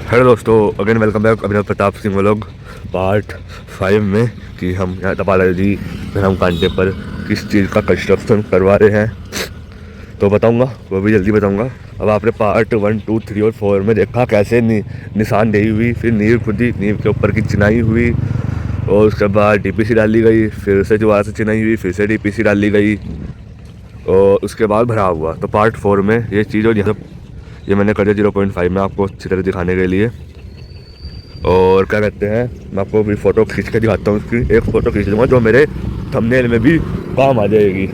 Hello दोस्तों, again welcome back अभिनव Pratap Singh vlog part 5 में कि हम यहाँ तपाला जी धर्म कांटे पर किस चीज़ का कंस्ट्रक्शन करवा रहे हैं तो बताऊंगा, वो भी जल्दी बताऊंगा। अब आपने पार्ट 1, 2, 3 और 4 में देखा कैसे निशानदेही हुई, फिर नींव खुदी, नींव के ऊपर की चिनाई हुई और उसके बाद डीपीसी डाली गई, फिर से दोबारा से चिनाई हुई, फिर से डीपीसी डाली गई और उसके बाद भराव हुआ। तो पार्ट 4 में ये चीज़ और ये मैंने कर दिया 0.5 में आपको अच्छी तरह दिखाने के लिए। और क्या कहते हैं, मैं आपको भी फ़ोटो खींच के दिखाता हूँ। उसकी एक फ़ोटो खींच लूँगा जो मेरे थंबनेल में भी काम आ जाएगी।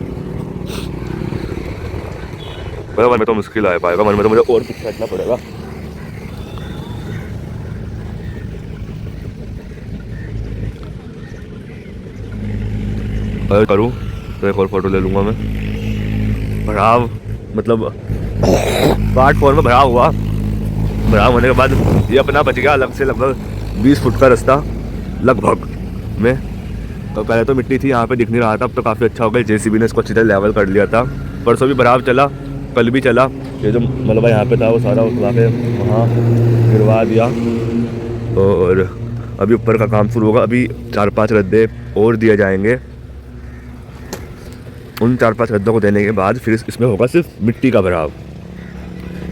मन में तो मुश्किल आ पाएगा, मन में तो मुझे और कुछ करना पड़ेगा। अगर करूँ तो एक और फ़ोटो ले लूँगा मैं। भराव मतलब पार्ट 4 में भराव हुआ। भराव होने के बाद ये अपना बच गया अलग से लगभग 20 फुट का रास्ता लगभग में। तो पहले तो मिट्टी थी, यहाँ पे दिख नहीं रहा था, अब तो काफ़ी अच्छा हो गया। जेसीबी ने इसको अच्छी तरह लेवल कर लिया था। परसों भी भराव चला, कल भी चला। ये जो मलबा यहाँ पे था वो सारा उठवा के वहाँ गिरवा दिया और अभी ऊपर का काम शुरू होगा। अभी 4-5 रद्दे और दिए जाएंगे। उन 4-5 रद्दों को देने के बाद फिर इसमें होगा सिर्फ मिट्टी का भराव।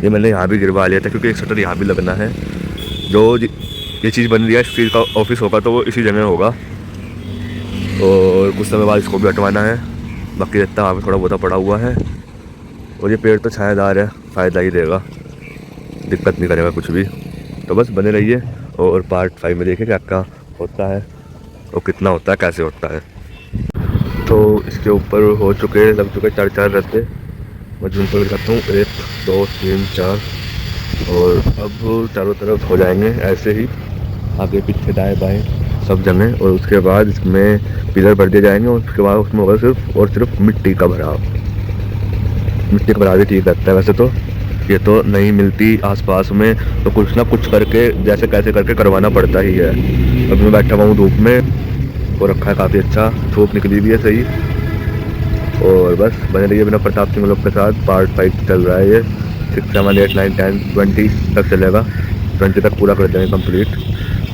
ये मैंने यहाँ भी गिरवा लिया था क्योंकि एक शटर यहाँ भी लगना है। जो ये चीज़ बन रही है, इस चीज़ का ऑफिस होगा तो वो इसी जगह होगा और कुछ समय बाद इसको भी हटवाना है। बाकी रहता वहाँ पर थोड़ा बहुत पड़ा हुआ है और ये पेड़ तो छायादार है, फ़ायदा ही देगा, दिक्कत नहीं करेगा कुछ भी। तो बस बने रहिए और पार्ट 5 में देखिए क्या क्या होता है और कितना होता है, कैसे होता है। तो इसके ऊपर हो चुके लग चुके 4 रस्ते। मैं जिन पर दिखाता हूँ 1, 2, 3, 4 और अब चारों तरफ हो जाएंगे ऐसे ही, आगे पीछे दाएं बाएं सब जगह। और उसके बाद इसमें पिलर भर दिए जाएंगे और उसके बाद उसमें होगा सिर्फ और सिर्फ मिट्टी का भराव। मिट्टी का भराव भी ठीक लगता है वैसे तो, ये तो नहीं मिलती आसपास में तो कुछ ना कुछ करके जैसे कैसे करके करवाना पड़ता ही है। अब मैं बैठा हुआ हूँ धूप में और रखा है काफ़ी अच्छा, धूप निकली भी है सही। और बस बने रहिए अभिनव प्रताप सिंह व्लॉग के साथ। पार्ट 5 चल रहा है ये, 6, 7, 8, 9, 10, 20 तक चलेगा। 20 तक पूरा कर देंगे कंप्लीट।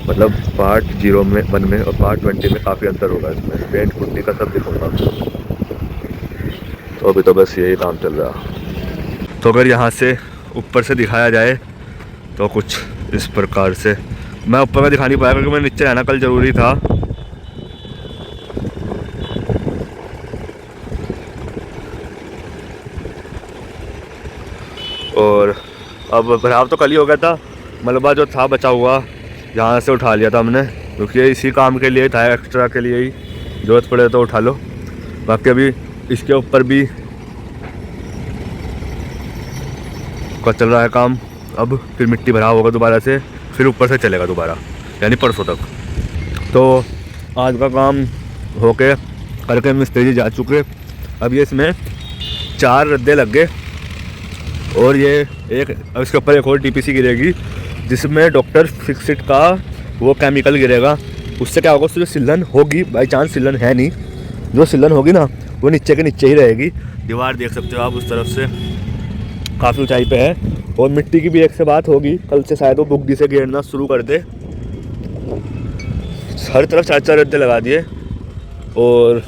मतलब पार्ट 0 में 1 में और पार्ट 20 में काफ़ी अंतर होगा। इसमें पेंट पुट्टी का सब दिखूँगा। तो अभी तो बस यही काम चल रहा। तो अगर यहाँ से ऊपर से दिखाया जाए तो कुछ इस प्रकार से, मैं ऊपर का दिखा नहीं पाया क्योंकि मैं नीचे रहना कल ज़रूरी था। और अब भराव तो कल ही हो गया था। मलबा जो था बचा हुआ यहाँ से उठा लिया था हमने क्योंकि इसी काम के लिए था, एक्स्ट्रा के लिए ही, ज़रूरत पड़े तो उठा लो। बाकी अभी इसके ऊपर भी चल रहा है काम। अब फिर मिट्टी भराव होगा दोबारा से, फिर ऊपर से चलेगा दोबारा, यानी परसों तक। तो आज का काम होके करके मिस्त्री जी जा चुके। अब ये इसमें 4 रद्दे लग गए और ये एक, अब इसके ऊपर एक और डीपीसी गिरेगी जिसमें डॉक्टर फिक्सिट का वो केमिकल गिरेगा। उससे क्या होगा, उससे जो सिलन होगी, बाई चांस सिलन है नहीं, जो सिलन होगी ना वो नीचे के नीचे ही रहेगी। दीवार देख सकते हो आप उस तरफ से, काफ़ी ऊंचाई पे है। और मिट्टी की भी एक से बात होगी, कल से शायद वो बुगडी से गिरना शुरू कर दे। हर तरफ 4-4 रद्दे लगा दिए और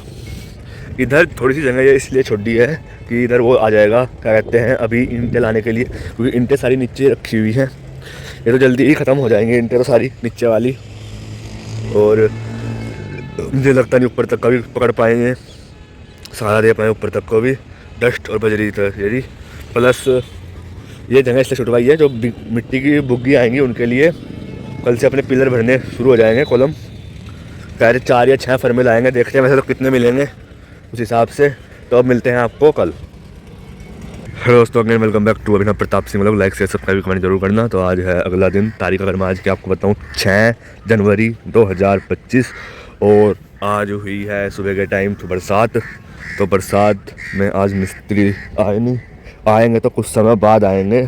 इधर थोड़ी सी जगह ये इसलिए छोड़ दी है कि इधर वो आ जाएगा, क्या कहते हैं, अभी ईंटें लाने के लिए, क्योंकि ईंटें सारी नीचे रखी हुई हैं। ये तो जल्दी ही ख़त्म हो जाएंगे ईंटें तो सारी नीचे वाली, और मुझे लगता नहीं ऊपर तक का भी पकड़ पाएंगे, सहारा दे पाएँ ऊपर तक को भी। डस्ट और बजरी तरह यदि प्लस ये जगह इसलिए छुटवाई है, जो मिट्टी की बुग्गी आएंगी उनके लिए कल से अपने पिलर भरने शुरू हो जाएंगे। कॉलम कह रहे 4 या 6 फर्मे लाएंगे, देखते हैं वैसे तो कितने मिलेंगे उस हिसाब से। तो अब मिलते हैं आपको कल। हेलो दोस्तों, again welcome back to Abhinav Pratap Singh vlog. Like share subscribe comment जरूर करना। तो आज है अगला दिन, तारीख अगर मैं आज की आपको बताऊं 6 जनवरी 2025 और आज हुई है सुबह के टाइम तो बरसात। तो बरसात में आज मिस्त्री आए नहीं, आएंगे तो कुछ समय बाद आएंगे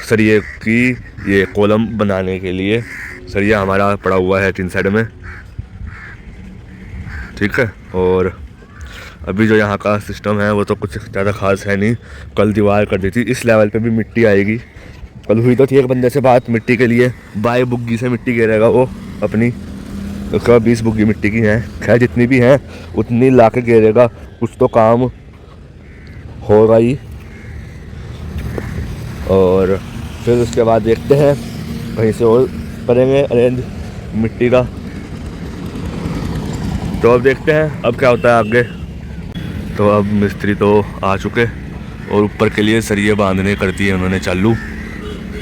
सरिये की ये कॉलम बनाने के लिए। सरिया हमारा पड़ा हुआ है 3 साइड में, ठीक है। और अभी जो यहाँ का सिस्टम है वो तो कुछ ज़्यादा खास है नहीं। कल दीवार कर दी थी, इस लेवल पे भी मिट्टी आएगी कल हुई तो थी एक बंदे से बात मिट्टी के लिए, बाई बुग्गी से मिट्टी घेरेगा वो अपनी, उसका 20 बुग्गी मिट्टी की है। खैर जितनी भी हैं उतनी ला के घेरेगा, कुछ तो काम होगा ही। और फिर उसके बाद देखते हैं कहीं से और करेंगे अरेंज मिट्टी का। तो अब देखते हैं अब क्या होता है आगे। तो अब मिस्त्री तो आ चुके और ऊपर के लिए सरिये बांधने कर दिए उन्होंने चालू।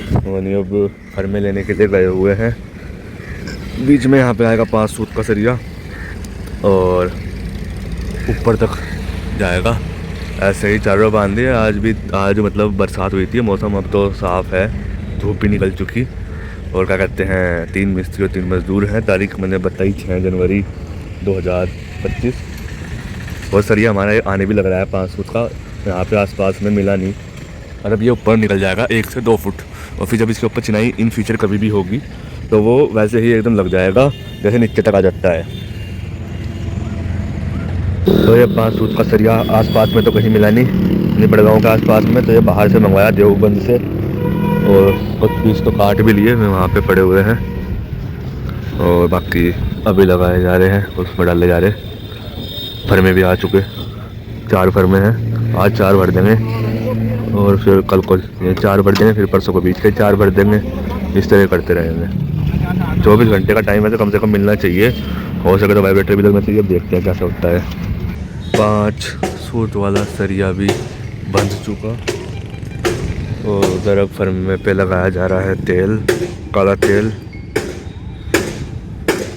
उन्होंने अब घर में लेने के लिए गए हुए हैं। बीच में यहाँ पे आएगा 5 फुट का सरिया और ऊपर तक जाएगा। ऐसे ही चारों बांध दिए। आज मतलब बरसात हुई थी, मौसम अब तो साफ़ है, धूप भी निकल चुकी। और क्या कहते हैं 3 मिस्त्री और 3 मज़दूर हैं। तारीख मैंने बताई 6 जनवरी 2025। और सरिया हमारा आने भी लग रहा है 5 फुट का, यहाँ पे आसपास में मिला नहीं। और अब ये ऊपर निकल जाएगा 1 से 2 फुट। और फिर जब इसके ऊपर चिनाई इन फ्यूचर कभी भी होगी तो वो वैसे ही एकदम लग जाएगा जैसे नीचे तक आ जाता है। तो ये 5 फुट का सरिया आसपास में तो कहीं मिला नहीं बड़गांव के आसपास में। तो ये बाहर से मंगवाया देवबंद से, और कुछ पीस तो काट भी लिए, वहाँ पे पड़े हुए हैं। और बाकी अभी लगाए जा रहे हैं, उसमें डाले जा रहे। फर्मे भी आ चुके, 4 फर्मे हैं। आज 4 भर देंगे और फिर कल को ये 4 भर देंगे, फिर परसों को बीच के 4 भर देंगे। इस तरह करते रहेंगे। 24 घंटे का टाइम है तो कम से कम मिलना चाहिए। हो सके तो वाइब्रेटर भी लगना चाहिए। अब देखते हैं कैसा होता है। 5 फुट वाला सरिया भी बंध चुका और उधर अब फर्मे पे लगाया जा रहा है तेल, काला तेल,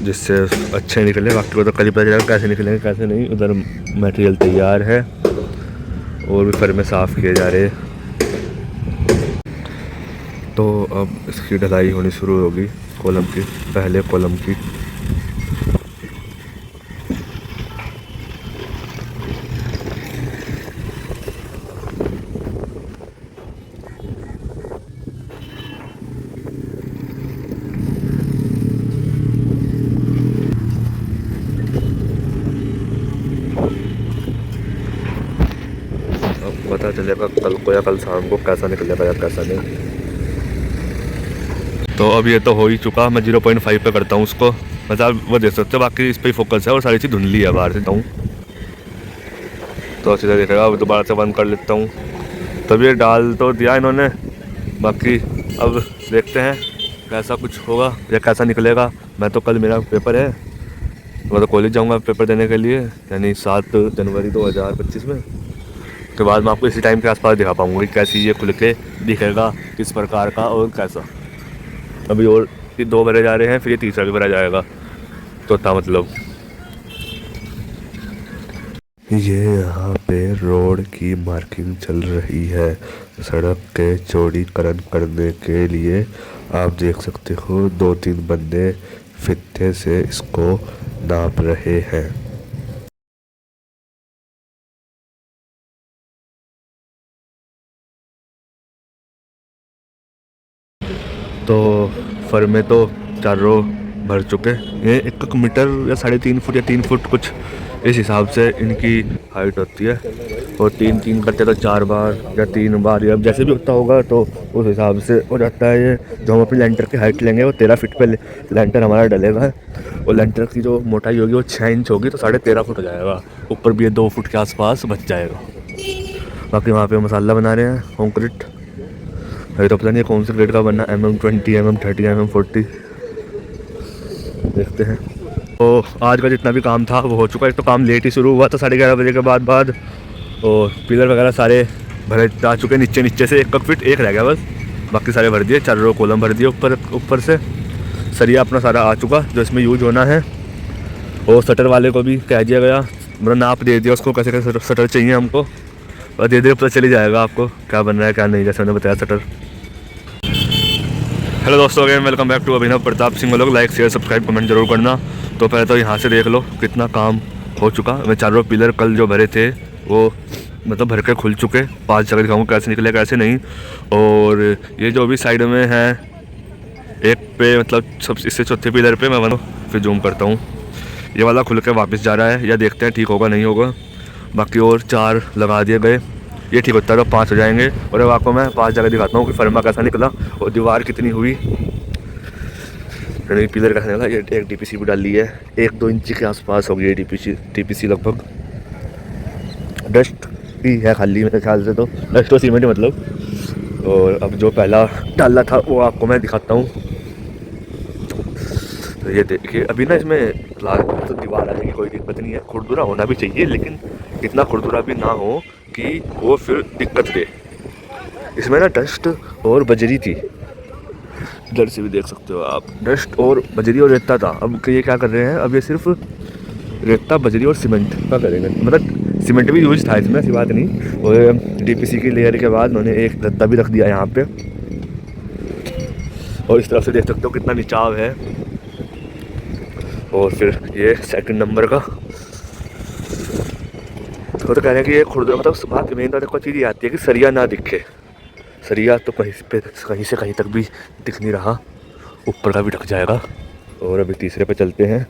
जिससे अच्छे निकले। बाकी को तो कल ही पता चलेगा कैसे निकलेंगे कैसे नहीं। उधर मटेरियल तैयार है और भी फर्मे साफ़ किए जा रहे। तो अब इसकी ढलाई होनी शुरू होगी कॉलम की, पहले कॉलम की। पता चलेगा कल को या कल शाम को कैसा निकलेगा या कैसा नहीं। तो अब ये तो हो ही चुका। मैं 0.5 पे करता हूँ उसको, मतलब वो देख सकते हो। बाकी इस पर ही फोकस है और सारी चीज़ धुंधली है बाहर से हूँ तो अच्छी तरह देखेगा। अब दोबारा से बंद कर लेता हूँ। तब ये डाल तो दिया इन्होंने, बाकी अब देखते हैं कैसा कुछ होगा या कैसा निकलेगा। मैं तो कल मेरा पेपर है, मैं तो कॉलेज जाऊँगा पेपर देने के लिए, यानी 7 जनवरी 2025 में। के बाद मैं आपको इसी टाइम के आसपास दिखा पाऊँगा कि कैसी ये खुल के दिखेगा, किस प्रकार का और कैसा। अभी और 2 भरे जा रहे हैं, फिर ये तीसरा भी भरा जाएगा। तो था मतलब ये यहाँ पे रोड की मार्किंग चल रही है सड़क के चौड़ीकरण करने के लिए। आप देख सकते हो 2-3 बंदे फित्ते से इसको नाप रहे हैं। तो फर्मे तो 4 रो भर चुके। ये 1 मीटर या 3.5 फुट या 3 फुट कुछ इस हिसाब से इनकी हाइट होती है। और 3-3 करते तो 4 बार या 3 बार या जैसे भी होता होगा तो उस हिसाब से हो जाता है। ये जो हम अपनी लेंटर की हाइट लेंगे वो 13 फीट पे लेंटर हमारा डलेगा। और लेंटर की जो मोटाई होगी वो 6 इंच होगी, तो 13.5 फुट हो जाएगा। ऊपर भी ये 2 फुट के आसपास बच जाएगा। बाकी वहाँ पे मसाला बना रहे हैं कंक्रीट। अभी तो पता नहीं कौन से ग्रेड का बनना, MM20, MM30, MM40, देखते हैं। तो आज का जितना भी काम था वो हो चुका है। तो काम लेट ही शुरू हुआ था 11:30 बजे के बाद। और पिलर वगैरह सारे भरे जा चुके, नीचे से 1 फीट 1 रह गया बस, बाकी सारे भर दिए। 4 रो कॉलम भर दिए ऊपर से। सरिया अपना सारा आ चुका जो इसमें यूज होना है। और शटर वाले को भी कह दिया गया, मतलब नाप दे दिया उसको कैसे कैसे शटर चाहिए हमको, और दे पता चली जाएगा आपको क्या बन रहा है क्या नहीं, जैसे मैंने बताया शटर। हेलो दोस्तों, again welcome back to Abhinav Pratap Singh vlog. Like share subscribe comment जरूर करना। तो पहले तो यहाँ से देख लो कितना काम हो चुका। मैं 4 पिलर कल जो भरे थे वो मतलब भर के खुल चुके। 5 जगह दिखाऊंगा कैसे निकले कैसे नहीं। और ये जो भी साइड में है एक पे मतलब सब इससे चौथे पिलर पे मैं फिर जूम करता हूँ, ये वाला खुल के वापस जा रहा है, या देखते हैं ठीक होगा नहीं होगा। बाकी और 4 लगा दिए गए ये ठीक होता है तो 5 हो जाएंगे। और अब आपको मैं 5 जगह दिखाता हूँ कि फर्मा कैसा निकला और दीवार कितनी हुई, पिलर कैसा निकला। ये एक DPC भी डाल ली है, 1-2 इंच के आसपास हो गई है DPC लगभग। डस्ट ही है खाली मेरे ख्याल से, तो डस्ट और सीमेंट मतलब। और अब जो पहला डाला था वो आपको मैं दिखाता हूँ। तो ये देखिए अभी ना इसमें तो दीवार आ जाएगी, कोई दिक्कत नहीं है। खुरदुरा होना भी चाहिए लेकिन इतना खुरदुरा भी ना हो कि वो फिर दिक्कत दे। इसमें ना डस्ट और बजरी थी, इधर से भी देख सकते हो आप, डस्ट और बजरी और रेता था। अब ये क्या कर रहे हैं, अब ये सिर्फ रेता बजरी और सीमेंट का करेंगे, मतलब सीमेंट भी यूज था इसमें, ऐसी बात नहीं। और DPC की लेयर के बाद उन्होंने एक गद्दा भी रख दिया यहाँ पे। और इस तरफ से देख सकते हो कितना निचाव है। और फिर ये सेकंड नंबर का तो कह रहे हैं कि ये खुर्द मतलब बात मेन तो चीज़ ये आती है कि सरिया ना दिखे। सरिया तो कहीं से कहीं तक भी दिख नहीं रहा, ऊपर का भी ढक जाएगा। और अभी तीसरे पे चलते हैं।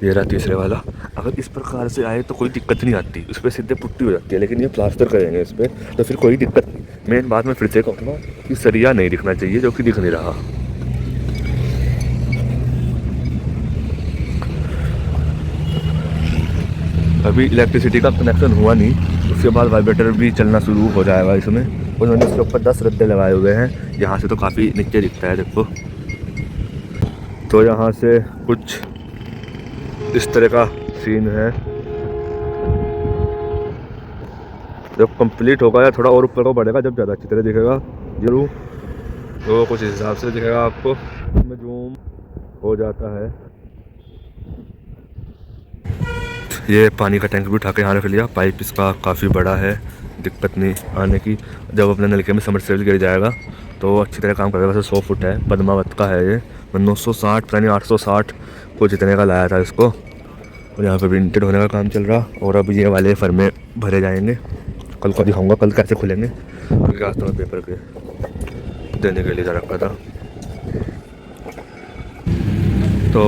ये रहा तीसरे वाला। अगर इस प्रकार से आए तो कोई दिक्कत नहीं आती, उस पर सीधे पुट्टी हो जाती है। लेकिन ये प्लास्टर करेंगे इस पर तो फिर कोई दिक्कत नहीं। मेन बात मैं फिर से कहूँगा कि सरिया नहीं दिखना चाहिए, जो कि दिख नहीं रहा। अभी इलेक्ट्रिसिटी का कनेक्शन हुआ नहीं, उसके बाद वाइब्रेटर भी चलना शुरू हो जाएगा इसमें। उन्होंने इसके ऊपर 10 रद्दे लगाए हुए हैं, यहाँ से तो काफ़ी नीचे दिखता है देखो। तो यहाँ से कुछ इस तरह का सीन है। जब कंप्लीट होगा या थोड़ा और ऊपर को बढ़ेगा, जब ज़्यादा अच्छी तरह दिखेगा जरूर, तो कुछ इस हिसाब से दिखेगा आपको। इसमें जूम हो जाता है। ये पानी का टैंक भी उठा के यहाँ रख लिया। पाइप इसका काफ़ी बड़ा है, दिक्कत नहीं आने की। जब अपने नलके में समरसेबल गिर जाएगा तो अच्छी तरह काम करेगा। वैसे 100 फुट है, पद्मावत का है ये। 960 यानी 860 कुछ इतने का लाया था इसको। और यहाँ पे प्रिंटेड होने का काम चल रहा। और अब ये वाले फर्मे भरे जाएंगे, कल को दिखाऊंगा कल कैसे खुलेंगे, क्योंकि आज तो मैं पेपर के देने के लिए जा रखा था। तो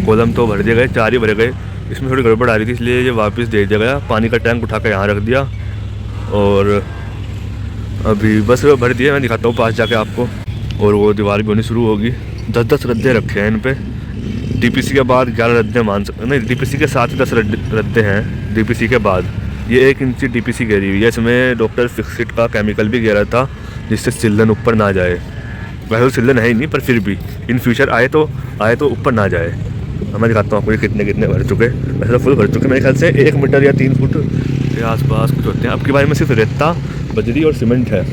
कॉलम तो भर दिए गए, 4 ही भरे गए। इसमें थोड़ी गड़बड़ आ रही थी इसलिए ये वापस दे दिया गया। पानी का टैंक उठा कर यहाँ रख दिया और अभी बस भर दिया। मैं दिखाता हूँ पास जाके आपको। और वो दीवार भी होनी शुरू होगी। 10-10 रद्दे रखे हैं इन पे। DPC के बाद 11 रद्दे मान सकते नहीं, DPC के साथ 10 रद्दे हैं। DPC के बाद ये 1 इंच DPC गिरी हुई है। इसमें डॉक्टर फिक्सिट का केमिकल भी गिरा था जिससे सिलन ऊपर ना जाए। वैसे तो सिलन है ही नहीं, पर फिर भी इन फ्यूचर आए तो ऊपर ना जाए। मैं दिखाता हूँ आपको ये कितने भर चुके। वैसे तो फुल भर चुके मेरे ख्याल से 1 मीटर या 3 फुट के आसपास कुछ होते हैं। अब की बार में सिर्फ रेता बजरी और सीमेंट है।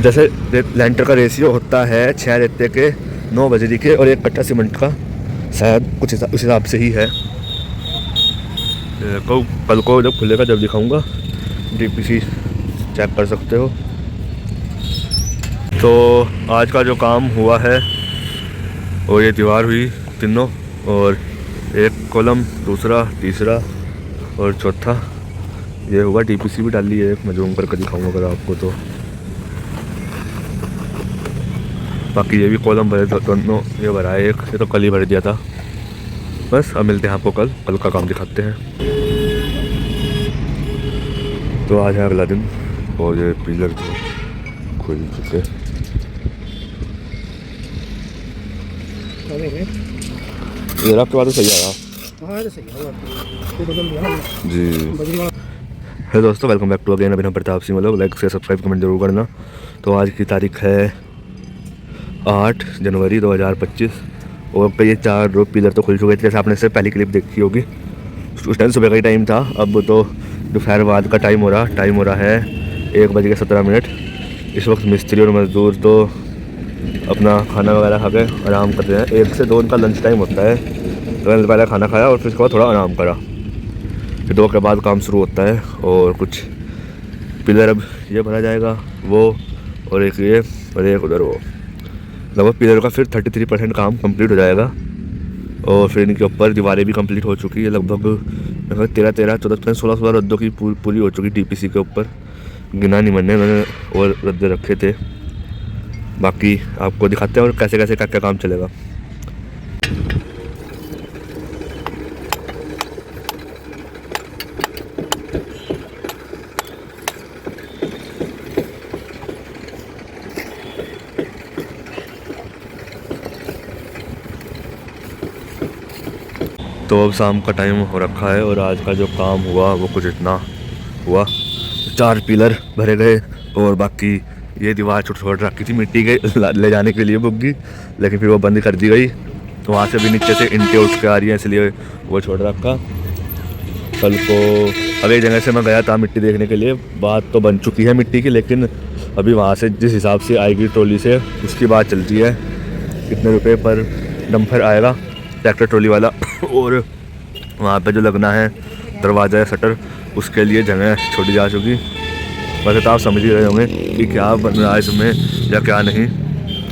जैसे लेंटर का रेशियो होता है 6 रेते के 9 बजरी के और 1 कट्टा सीमेंट का, शायद कुछ उस हिसाब से ही है। कल को जब खुलेगा जब दिखाऊंगा। DPC चेक कर सकते हो। तो आज का जो काम हुआ है और ये दीवार हुई तीनों, और एक कॉलम, दूसरा, तीसरा और चौथा ये हुआ। DPC भी डाल ली है, मैं जूम करके दिखाऊंगा अगर आपको तो। बाकी ये भी कॉलम भरे दोनों, ये भरा है एक, ये तो कल ही भर दिया था। बस अब मिलते हैं आपको कल का काम दिखाते हैं। तो आज है अगला दिन और ये पिलर तो खुल चुके। ये आपके बाद तो सही आया जी। हेलो दोस्तों, वेलकम बैक टू अगेन अभिनव प्रताप सिंह। लोग लाइक से सब्सक्राइब कमेंट जरूर करना। तो आज की तारीख है 8 जनवरी 2025 और पे ये 4 पिलर तो खुल चुके थे, जैसे आपने इससे पहली क्लिप देखी होगी। उस टाइम सुबह का ही टाइम था, अब तो दोपहर बाद का टाइम हो रहा है 1:17। इस वक्त मिस्त्री और मजदूर तो अपना खाना वगैरह खा के आराम कर रहे हैं। 1 से 2 उनका लंच टाइम होता है, तो पहले खाना खाया और फिर उसके बाद थोड़ा आराम करा, फिर 2 के बाद काम शुरू होता है। और कुछ पिलर अब ये भरा जाएगा, वो और एक ये और एक उधर वो। लगभग पिलर का फिर 33% काम कंप्लीट हो जाएगा। और फिर इनके ऊपर दीवारें भी कंप्लीट हो चुकी है। लगभग 13, 14, 16 रद्दों की पूरी हो चुकी DPC के ऊपर। गिना नहीं मैंने और रद्दे रखे थे। बाकी आपको दिखाते हैं और कैसे क्या काम चलेगा। तो अब शाम का टाइम हो रखा है और आज का जो काम हुआ वो कुछ इतना हुआ। 4 पिलर भरे गए और बाकी ये दीवार छोड़ रखी थी मिट्टी के ले जाने के लिए बुग्गी, लेकिन फिर वो बंद कर दी गई। तो वहाँ से भी नीचे से ईंटें उठ के आ रही हैं, इसलिए वो छोड़ रखा। कल को अब एक जगह से मैं गया था मिट्टी देखने के लिए, बात तो बन चुकी है मिट्टी की, लेकिन अभी वहाँ से जिस हिसाब से आएगी ट्रॉली से उसकी बात चलती है कितने रुपए पर डंपर आएगा ट्रैक्टर ट्रॉली वाला। और वहाँ पे जो लगना है दरवाज़ा या शटर उसके लिए जगह छोड़ी जा चुकी। वैसे तो आप समझ ही रहे होंगे कि क्या बन रहा है इसमें या क्या नहीं।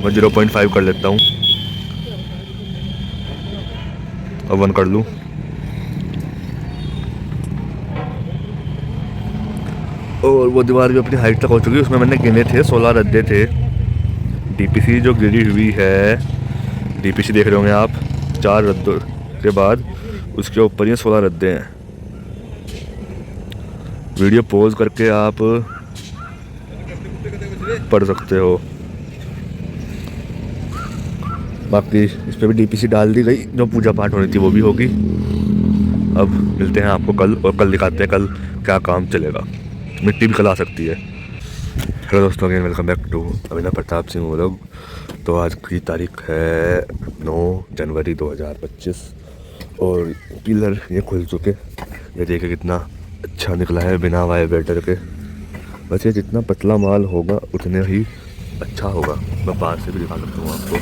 मैं 0.5 कर लेता हूँ, अब 1 कर लूँ। और वो दीवार भी अपनी हाइट तक हो चुकी है। उसमें मैंने गिने थे 16 रद्दे थे। डीपीसी जो गिरी हुई है, डीपीसी देख रहे होंगे आप, 4 रद्दों के बाद उसके ऊपर ये 16 रद्दे हैं। वीडियो पॉज करके आप पढ़ सकते हो। बाकी इस पर भी डीपीसी डाल दी गई, जो पूजा पाठ होनी थी वो भी होगी। अब मिलते हैं आपको कल और कल दिखाते हैं कल क्या काम चलेगा। मिट्टी भी कल आ सकती है। हेलो दोस्तों, again welcome back to Abhinav Pratap Singh vlog. तो आज की तारीख है 9 जनवरी 2025 और पिलर ये खुल चुके। ये देखिए कितना अच्छा निकला है बिना वाइब्रेटर के। वैसे जितना पतला माल होगा उतने ही अच्छा होगा। मैं पास से भी दिखा सकता हूँ आपको।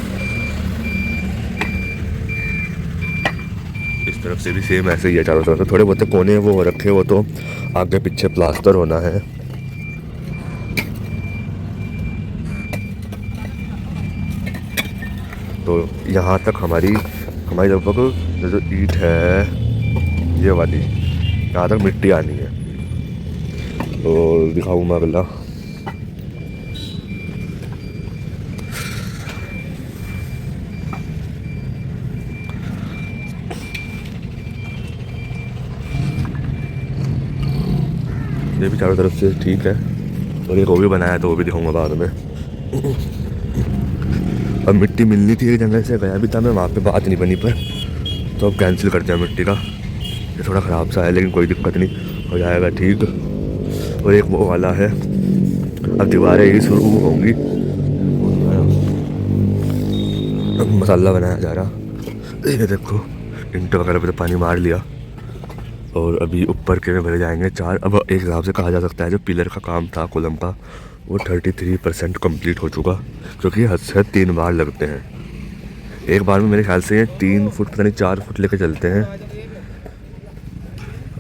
इस तरफ से भी सेम ऐसे ही है चारों तरफ से। थोड़े बहुत कोने वो रखे, वो तो आगे पीछे प्लास्टर होना है। तो यहाँ तक हमारी लगभग जो ईंट है ये वाली, यहाँ तक मिट्टी आनी है। तो दिखाऊँ मैं अगला। ये भी चारों तरफ से ठीक है और एक वो भी बनाया तो वो भी दिखाऊंगा बाद में। अब मिट्टी मिलनी थी, एक जगह से गया भी था मैं, वहाँ पे बात नहीं बनी पर, तो अब कैंसिल करते हैं मिट्टी का। ये थोड़ा ख़राब सा है लेकिन कोई दिक्कत नहीं, हो जाएगा ठीक। और एक वो वाला है, अब दीवारें ही शुरू होंगी। अब मसाला बनाया जा रहा। ये देखो ईंट वगैरह पे तो पानी मार लिया और अभी ऊपर के में भरे जाएंगे 4। अब एक हिसाब से कहा जा सकता है जो पिलर का काम था कॉलम का वो 33% कंप्लीट हो चुका, क्योंकि हद से 3 बार लगते हैं। एक बार में मेरे ख्याल से ये 3 फुट पता नहीं 4 फुट लेके चलते हैं।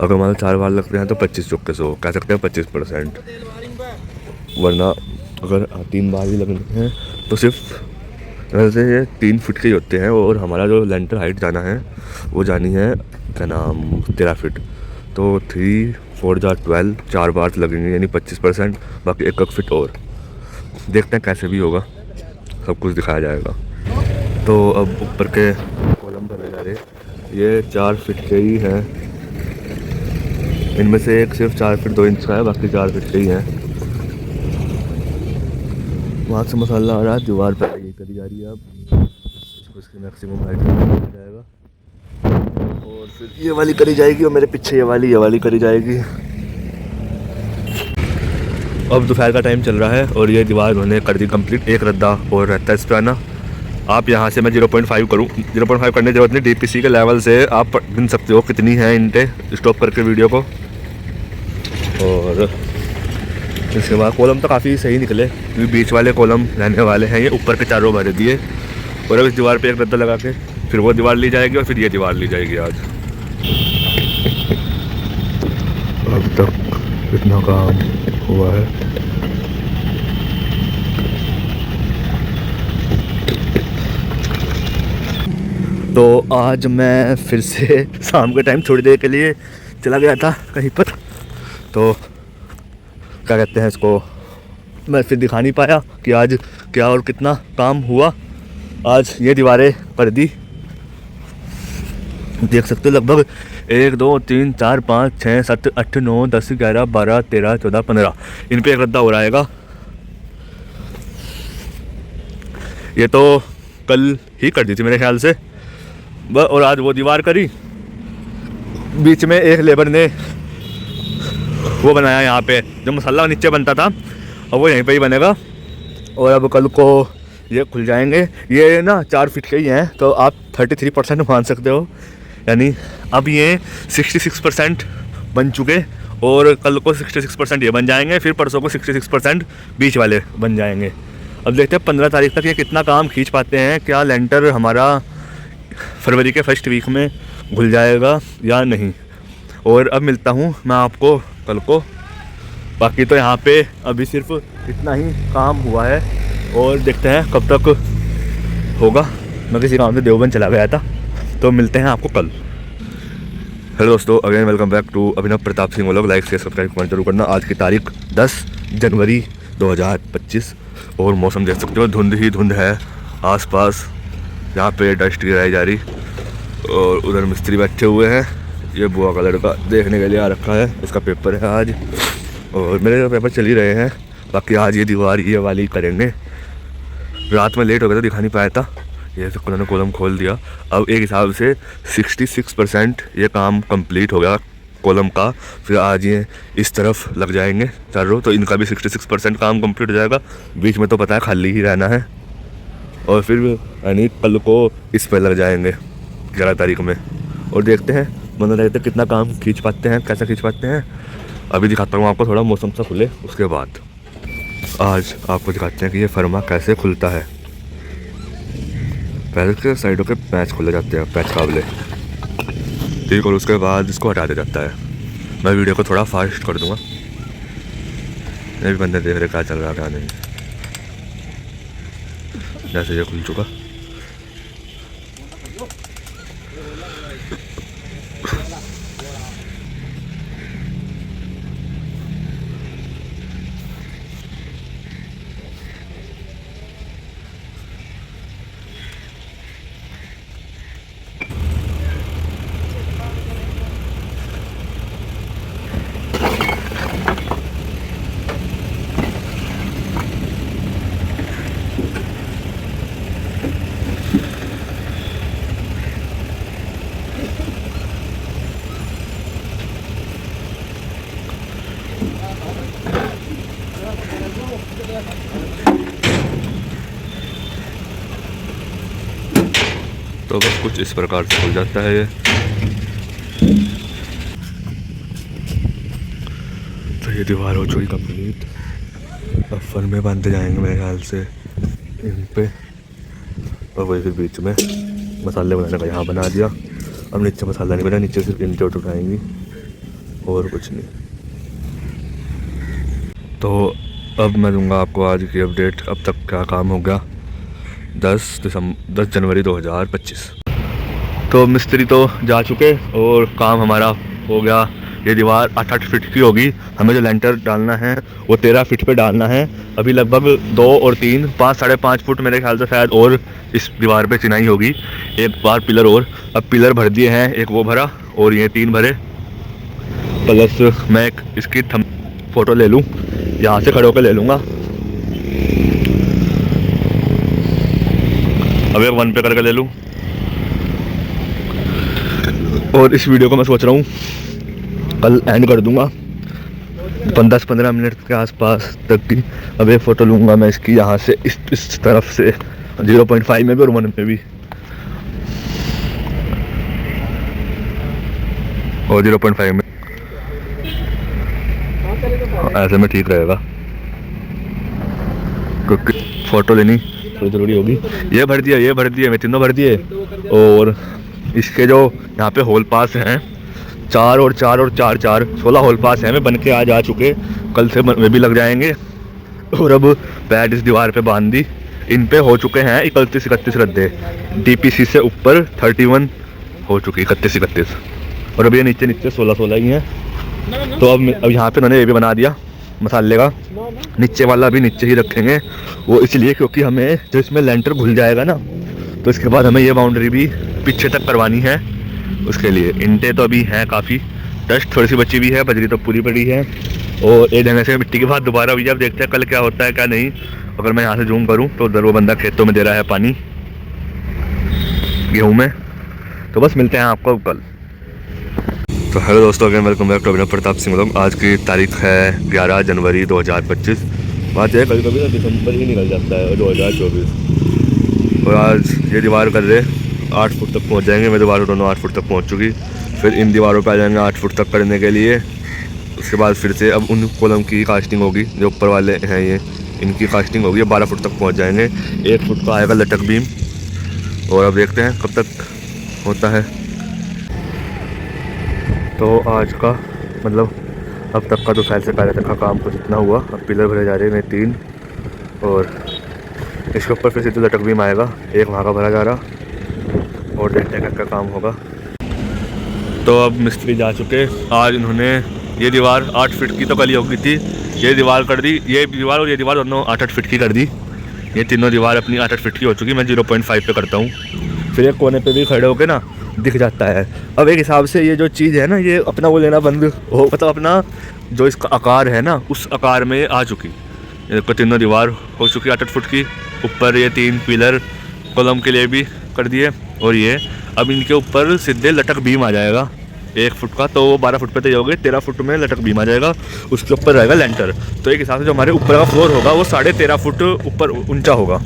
अगर मान लो 4 बार लगते हैं तो 25 चौके 100 कह सकते हैं 25%। वरना अगर 3 बार भी लगते हैं तो सिर्फ वैसे ये 3 फुट के ही होते हैं। और हमारा जो लेंटर हाइट जाना है वो जानी है क्या नाम 13 फीट। तो 3 4 12 4 बार लगेंगे, यानी 25%। बाकी 1 फीट और देखते हैं कैसे भी होगा, सब कुछ दिखाया जाएगा। तो अब ऊपर के कॉलम भरे जा रहे, ये 4 फीट के ही हैं। इनमें से एक सिर्फ 4 फीट 2 इंच का है, बाकी 4 फीट के ही हैं। वहाँ से मसाला आ रहा है, दीवार पर ये करी जा रही है। अब उसकी मैक्सिमम हाइट हो जाएगा और फिर ये वाली करी जाएगी और मेरे पीछे ये वाली करी जाएगी। अब दोपहर का टाइम चल रहा है और ये दीवार उन्होंने कर दी कंप्लीट। एक रद्दा और रहता है इस पर आना। आप यहाँ से मैं 0.5 करूँ, 0.5 करने की जरूरत नहीं। डीपीसी के लेवल से आप गिन सकते हो कितनी है ईंटें, स्टॉप करके वीडियो को। और इसके बाद कॉलम तो काफ़ी सही निकले, क्योंकि बीच वाले कॉलम रहने वाले हैं। ये ऊपर के चारों भरे दिए और अब इस दीवार पे एक रद्दा लगा के फिर वो दीवार ली जाएगी और फिर ये दीवार ली जाएगी। आज अब तक इतना काम हुआ है। तो आज मैं फिर से शाम के टाइम थोड़ी देर के लिए चला गया था कहीं पर, तो क्या कहते हैं इसको, मैं फिर दिखा नहीं पाया कि आज क्या और कितना काम हुआ। आज ये दीवारें कर दी, देख सकते हो। लगभग 1 2 3 4 5 6 7 8 9 10 11 12 13 14 15 इन पे एक रद्दा हो रहेगा। ये तो कल ही कर दी थी मेरे ख्याल से। और आज वो दीवार करी बीच में एक लेबर ने वो बनाया यहाँ पे, जो मसाला नीचे बनता था और वो यहीं पे ही बनेगा। और अब कल को ये खुल जाएंगे। ये ना 4 फीट के ही हैं, तो आप 33% मान सकते हो। यानी अब ये 66% बन चुके और कल को 66% ये बन जाएंगे, फिर परसों को 66% बीच वाले बन जाएंगे। अब देखते हैं 15 तारीख तक ये कितना काम खींच पाते हैं। क्या लेंटर हमारा फरवरी के फर्स्ट वीक में घुल जाएगा या नहीं। और अब मिलता हूँ मैं आपको कल को। बाकी तो यहाँ पे अभी सिर्फ इतना ही काम हुआ है और देखते हैं कब तक होगा। मैं किसी काम से देवबंद चला गया था, तो मिलते हैं आपको कल। हेलो दोस्तों, again welcome back to Abhinav Pratap Singh vlog. Like share subscribe comment जरूर करना। आज की तारीख 10 जनवरी 2025 और मौसम देख सकते हो, धुंध ही धुंध है आसपास। यहाँ पे डस्ट गिराई जा रही और उधर मिस्त्री बैठे हुए हैं। ये बुआ का लड़का देखने के लिए आ रखा है, इसका पेपर है आज और मेरे तो पेपर चल ही रहे हैं। बाकी आज ये दीवार ये वाली करेंगे। रात में लेट हो गया तो दिखा नहीं पाया था, ये तो उन्होंने कॉलम खोल दिया। अब एक हिसाब से 66% ये काम कंप्लीट हो गया कॉलम का। फिर आज ये इस तरफ लग जाएंगे चारों, तो इनका भी 66% काम कंप्लीट हो जाएगा। बीच में तो पता है खाली ही रहना है। और फिर यानी कल को इस पर लग जाएंगे 11 तारीख में। और देखते हैं मतलब रहते कितना काम खींच पाते हैं, कैसे खींच पाते हैं। अभी दिखाता हूँ आपको, थोड़ा मौसम सा खुले उसके बाद आज आपको दिखाते हैं कि ये फर्मा कैसे खुलता है। पहले के साइडों के पैच खोले जाते हैं, पैच काबले, ठीक। और उसके बाद इसको हटा दिया जाता है। मैं वीडियो को थोड़ा फास्ट कर दूंगा, ये भी बंदे देख रहे क्या चल रहा है क्या नहीं। जैसे ये खुल चुका, तो बस कुछ इस प्रकार से खुल जाता है ये। तो ये दीवार हो चुकी कंप्लीट। अब फन में बांधते जाएंगे मेरे ख्याल से इन पे। और वही फिर बीच में मसाले बनाने का यहाँ बना दिया। अब नीचे मसाला नहीं बना, नीचे सिर्फ ईंटें उठाएंगी और कुछ नहीं। तो अब मैं दूंगा आपको आज की अपडेट, अब तक क्या काम हो गया 10 जनवरी 2025। तो मिस्त्री तो जा चुके और काम हमारा हो गया। ये दीवार 8 फीट की होगी, हमें जो लेंटर डालना है वो 13 फीट पे डालना है। अभी लगभग 2 और 3 5 साढ़े 5 फुट मेरे ख्याल से शायद और इस दीवार पे चिनाई होगी। एक बार पिलर और, अब पिलर भर दिए हैं, एक वो भरा और ये 3 भरे। प्लस मैं एक इसकी फ़ोटो ले लूँ, यहाँ से खड़े होकर ले लूँगा। अब एक 1 पे करके ले लूँ। और इस वीडियो को मैं सोच रहा हूँ कल एंड कर दूँगा 10-15 मिनट के आसपास तक की। अब एक फ़ोटो लूँगा मैं इसकी, यहाँ से इस तरफ से 0.5 में भी और 1 में भी, और 0.5 में। ऐसे में ठीक रहेगा क्योंकि फ़ोटो लेनी तो ज़रूरी होगी। ये भर दिए मैं तीनों भर दिए। और इसके जो यहाँ पे होल पास हैं 4 और 4 और 4 16 होल पास हैं, वे बन के आज आ चुके। कल से वे भी लग जाएंगे। और अब पैड इस दीवार पे बांध दी। इन पे हो चुके हैं 31-31 रद्दे। DPC से ऊपर 31 हो चुकी, 31-31। और अब ये नीचे 16 ही हैं। तो अब यहाँ पे उन्होंने ये भी बना दिया मसाले का। नीचे वाला भी नीचे ही रखेंगे, वो इसलिए क्योंकि हमें जो इसमें लेंटर घुल जाएगा ना, तो इसके बाद हमें ये बाउंड्री भी पीछे तक करवानी है। उसके लिए ईंटें तो अभी हैं काफ़ी, डस्ट थोड़ी सी बची भी है, बजरी तो पूरी पड़ी है। और एक जगह से मिट्टी के बाद दोबारा भी, अब देखते हैं कल क्या होता है क्या नहीं। अगर मैं यहाँ से जूम करूँ तो उधर वो बंदा खेतों में दे रहा है पानी गेहूँ में। तो बस मिलते हैं आपको कल। तो हेलो दोस्तों, again welcome back to Abhinav Pratap Singh vlog. आज की तारीख है 11 जनवरी 2025। बात है कभी कभी ना दिसंबर ही निकल जाता है 2024। और आज ये दीवार कर रहे 8 फुट तक पहुंच जाएंगे। मैं दीवारों दोनों 8 फुट तक पहुंच चुकी। फिर इन दीवारों पे आ जाएंगे 8 फुट तक करने के लिए। उसके बाद फिर से अब उन कॉलम की कास्टिंग होगी, जो ऊपर वाले हैं ये, इनकी कास्टिंग होगी। 12 फुट तक पहुँच जाएंगे। 1 फुट का आएगा लटक बीम। और अब देखते हैं कब तक होता है। तो आज का मतलब अब तक का तो फैल से पहले तक का काम कुछ इतना हुआ। अब पिलर भरे जा रहे हैं 3 और इसके ऊपर फिर सीधे लटक बीम आएगा। एक वहाँ का भरा जा रहा और देखते हैं क्या काम होगा। तो अब मिस्त्री जा चुके। आज इन्होंने ये दीवार 8 फीट की तो कल ही होगी थी, ये दीवार कर दी। ये दीवार और ये दीवार दोनों 8-8 फीट की कर दी। ये तीनों दीवार अपनी 8-8 फीट की हो चुकी। मैं 0.5 पे करता हूँ। फिर एक कोने पे भी खड़े होके ना दिख जाता है। अब एक हिसाब से ये जो चीज़ है ना, ये अपना वो लेना बंद हो, मतलब अपना जो इसका आकार है ना, उस आकार में आ चुकी। तो तीनों दीवार हो चुकी 8-8 फुट की। ऊपर ये 3 पिलर कॉलम के लिए भी कर दिए। और ये अब इनके ऊपर सीधे लटक बीम आ जाएगा 1 फुट का। तो वो 12 फुट पे तो ये हो गए, 13 फुट में लटक बीम आ जाएगा। उसके ऊपर रहेगा लेंटर। तो एक हिसाब से जो हमारे ऊपर का फ्लोर होगा वो 13.5 फुट ऊपर ऊंचा होगा।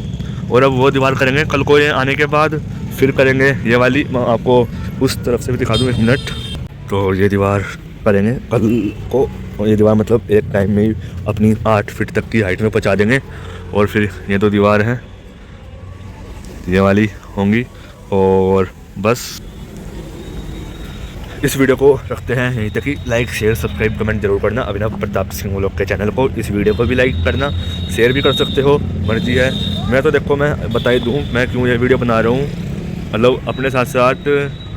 और अब वो दीवार करेंगे कल को। ये आने के बाद फिर करेंगे ये वाली। मैं आपको उस तरफ से भी दिखा दूँ 1 मिनट। तो ये दीवार करेंगे कल को। और ये दीवार मतलब एक टाइम में ही अपनी 8 फीट तक की हाइट में पहुंचा देंगे। और फिर ये 2 दीवार हैं, ये वाली होंगी। और बस इस वीडियो को रखते हैं यहीं तक ही। लाइक शेयर सब्सक्राइब कमेंट जरूर करना अभिनव प्रताप सिंह व्लॉग के चैनल को। इस वीडियो को भी लाइक करना, शेयर भी कर सकते हो, मर्जी है। मैं तो देखो, मैं बता ही दूँ मैं क्यों ये वीडियो बना रहा हूँ। मतलब अपने साथ साथ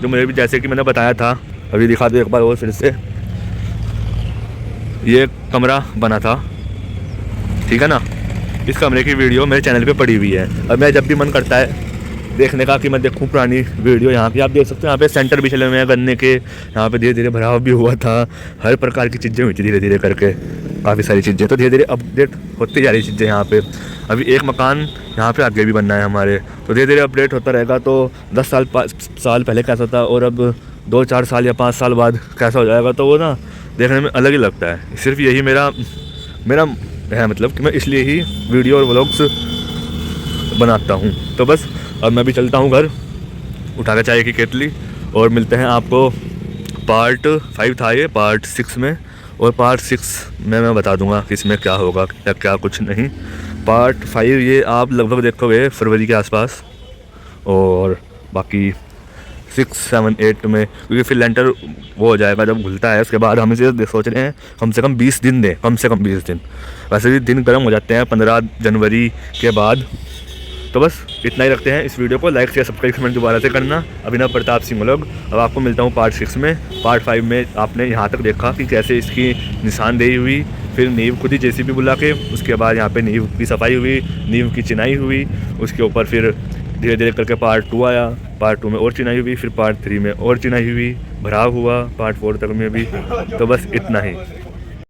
जो मुझे भी, जैसे कि मैंने बताया था, अभी दिखा दो एक बार और फिर से। ये कमरा बना था, ठीक है ना। इस कमरे की वीडियो मेरे चैनल पे पड़ी हुई है। अब मैं जब भी मन करता है देखने का कि मैं देखूं पुरानी वीडियो, यहाँ पे आप देख सकते हो। यहाँ पे सेंटर भी चले हुए हैं गन्ने के। यहाँ पे धीरे धीरे भराव भी हुआ था। हर प्रकार की चीज़ें हुई थी धीरे धीरे करके, काफ़ी सारी चीज़ें। तो धीरे धीरे अपडेट होती जा रही चीज़ें यहाँ पे। अभी एक मकान यहाँ पे आगे भी बनना है हमारे, तो धीरे धीरे अपडेट होता रहेगा। तो 10 साल पहले कैसा था और अब 2-4 साल या 5 साल बाद कैसा हो जाएगा, तो वो ना देखने में अलग ही लगता है। सिर्फ यही मेरा है, मतलब कि मैं इसलिए ही वीडियो और व्लॉग्स बनाता हूँ। तो बस अब मैं भी चलता हूँ घर, उठा के चाय की केतली। और मिलते हैं आपको पार्ट 5 था ये, पार्ट 6 में। और पार्ट 6 में मैं बता दूंगा कि इसमें क्या होगा या क्या कुछ नहीं। पार्ट 5 ये आप लगभग देखोगे फरवरी के आसपास। और बाकी 6, 7, 8 में, क्योंकि फिर लेंटर वो हो जाएगा जब घुलता है। उसके बाद हम इसे सोच रहे हैं कम से कम 20 दिन दें, कम से कम 20 दिन। वैसे भी दिन गर्म हो जाते हैं 15 जनवरी के बाद। तो बस इतना ही रखते हैं। इस वीडियो को लाइक शेयर सब्सक्राइब कमेंट दोबारा से करना अभिनव प्रताप सिंह व्लॉग। अब आपको मिलता हूँ पार्ट 6 में। पार्ट 5 में आपने यहाँ तक देखा कि कैसे इसकी निशानदेही हुई, फिर नींव खुद ही जेसीबी बुला के, उसके बाद यहाँ पे नींव की सफाई हुई, नींव की चिनाई हुई। उसके ऊपर फिर धीरे धीरे करके पार्ट 2 आया। पार्ट 2 में और चिनाई हुई, फिर पार्ट 3 में और चिनाई हुई, भराव हुआ पार्ट 4 तक में भी। तो बस इतना ही।